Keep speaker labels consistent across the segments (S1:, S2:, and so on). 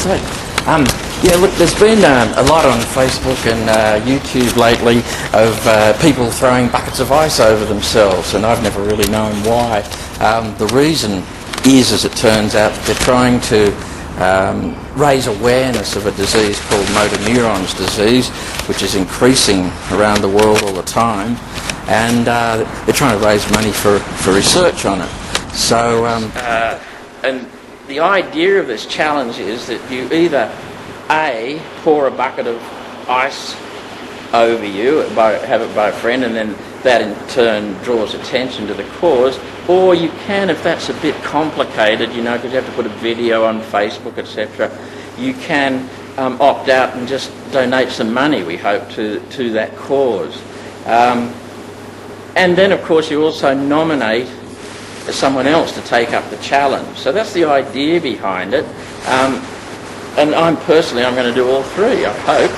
S1: say? Yeah, look, there's been a lot on Facebook and YouTube lately of people throwing buckets of ice over themselves, and I've never really known why. The reason is, as it turns out, they're trying to raise awareness of a disease called motor neurons disease, which is increasing around the world all the time, and they're trying to raise money for research on it. So, and the idea of this challenge is that you either A, pour a bucket of ice over you, have it by a friend, and then that in turn draws attention to the cause, or you can, if that's a bit complicated, you know, because you have to put a video on Facebook, etc., you can opt out and just donate some money, we hope, to that cause. And then, of course, you also nominate someone else to take up the challenge. So that's the idea behind it. And I'm going to do all three, I hope.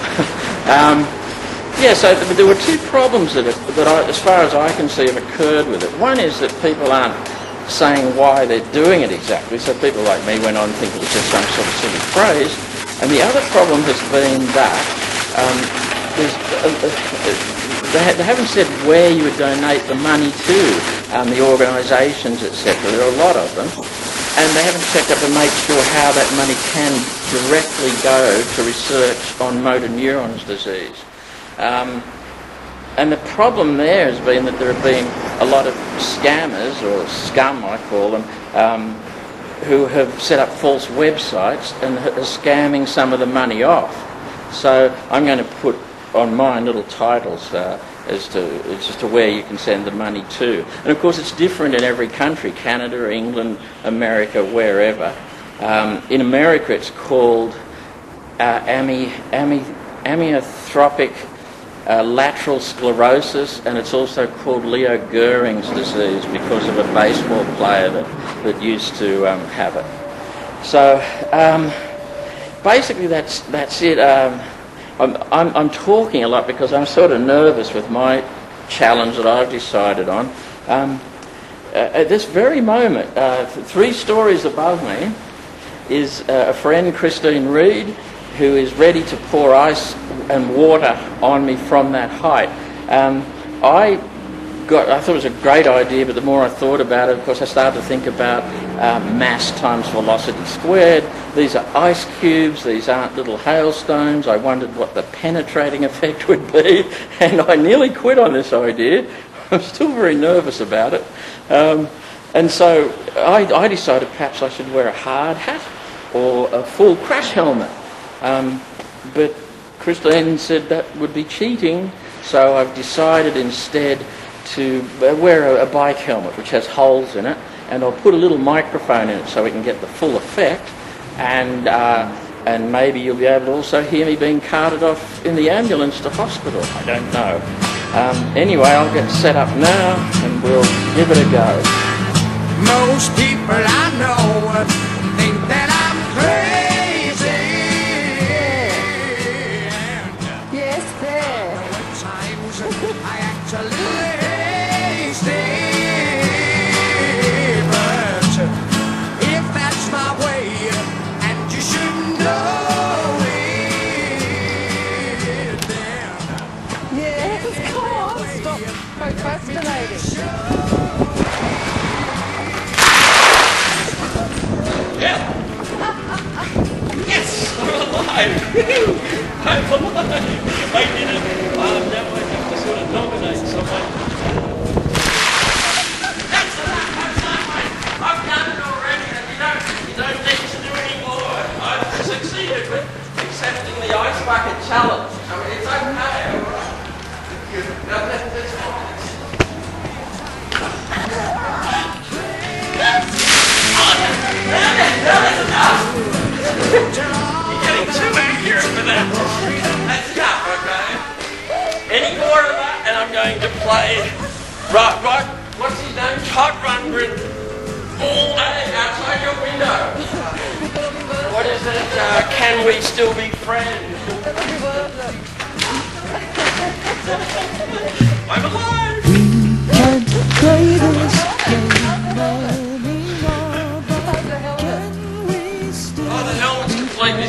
S1: Yeah, so there were two problems that as far as I can see, have occurred with it. One is that people aren't saying why they're doing it exactly, so people like me went on thinking it was just some sort of silly phrase. And the other problem has been that they haven't said where you would donate the money to, the organisations, etc. There are a lot of them. And they haven't checked up to make sure how that money can directly go to research on motor neurons disease. And the problem there has been that there have been a lot of scammers, or scum I call them, who have set up false websites and are scamming some of the money off. So I'm going to put on mine little titles as to where you can send the money to. And of course it's different in every country, Canada, England, America, wherever. In America it's called amyotrophic lateral sclerosis, and it's also called Leo Goering's disease because of a baseball player that used to have it. So basically that's it. I'm talking a lot because I'm sort of nervous with my challenge that I've decided on. At this very moment, 3 stories above me is a friend, Christine Reed, who is ready to pour ice and water on me from that height. I thought it was a great idea, but the more I thought about it, of course, I started to think about mass times velocity squared. These are ice cubes, these aren't little hailstones. I wondered what the penetrating effect would be, and I nearly quit on this idea. I'm still very nervous about it. And so I decided perhaps I should wear a hard hat or a full crash helmet. But Christine said that would be cheating, so I've decided instead to wear a bike helmet which has holes in it, and I'll put a little microphone in it so we can get the full effect, and maybe you'll be able to also hear me being carted off in the ambulance to hospital. I don't know. Anyway, I'll get set up now and we'll give it a go.
S2: Most people I know think that I'm crazy.
S3: Yes, there.
S2: At times I act a little hasty, but if that's my way, and you should know it, then
S3: Yes, come on, stop procrastinating.
S1: Yes! I'm alive! I'm alive! I did it! Now I have to sort of nominate someone. That's that one! I've done it already, and you don't need to do any more. I've succeeded with accepting the ice bucket challenge. I mean, it's okay, alright? That's fine. That's enough! You're getting too accurate for that. That's enough, okay? Any more of that, and I'm going to play what's his name? Hot Run Grid all day outside your window. What is it? Can we still be friends? I'm alive!
S4: We can't play this game anymore.
S1: Oh, the helmet's completely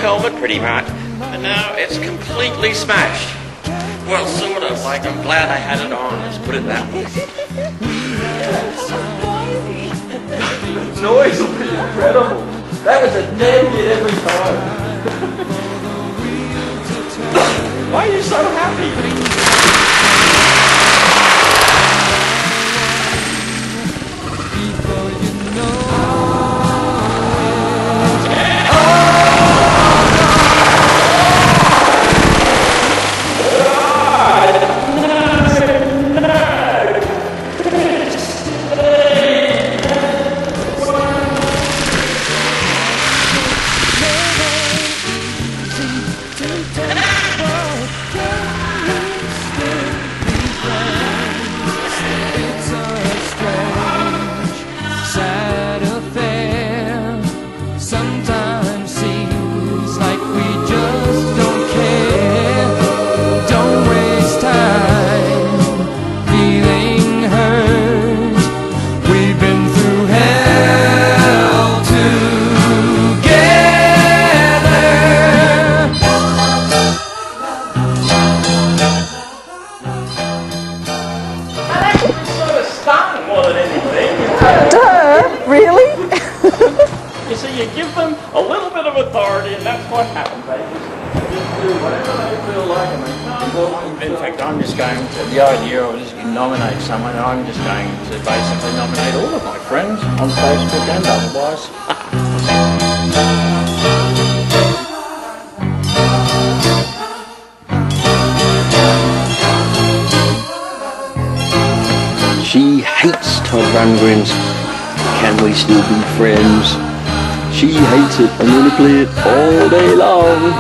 S1: helmet pretty much, and now it's completely smashed. Well, sort of, like I'm glad I had it on, let's put it that way. The noise will be incredible. That was a dead hit every time. Why are you so happy?
S3: Really?
S1: You see, you give them a little bit of authority, and that's what happens. They just do whatever they feel like, and they can't go on. In fact, I'm just going to, the idea of just nominate someone, I'm just going to basically nominate all of my friends on Facebook and otherwise.
S5: She hates Todd Rundgren's Can We Still Be Friends? She hates it. I'm gonna play it all day long.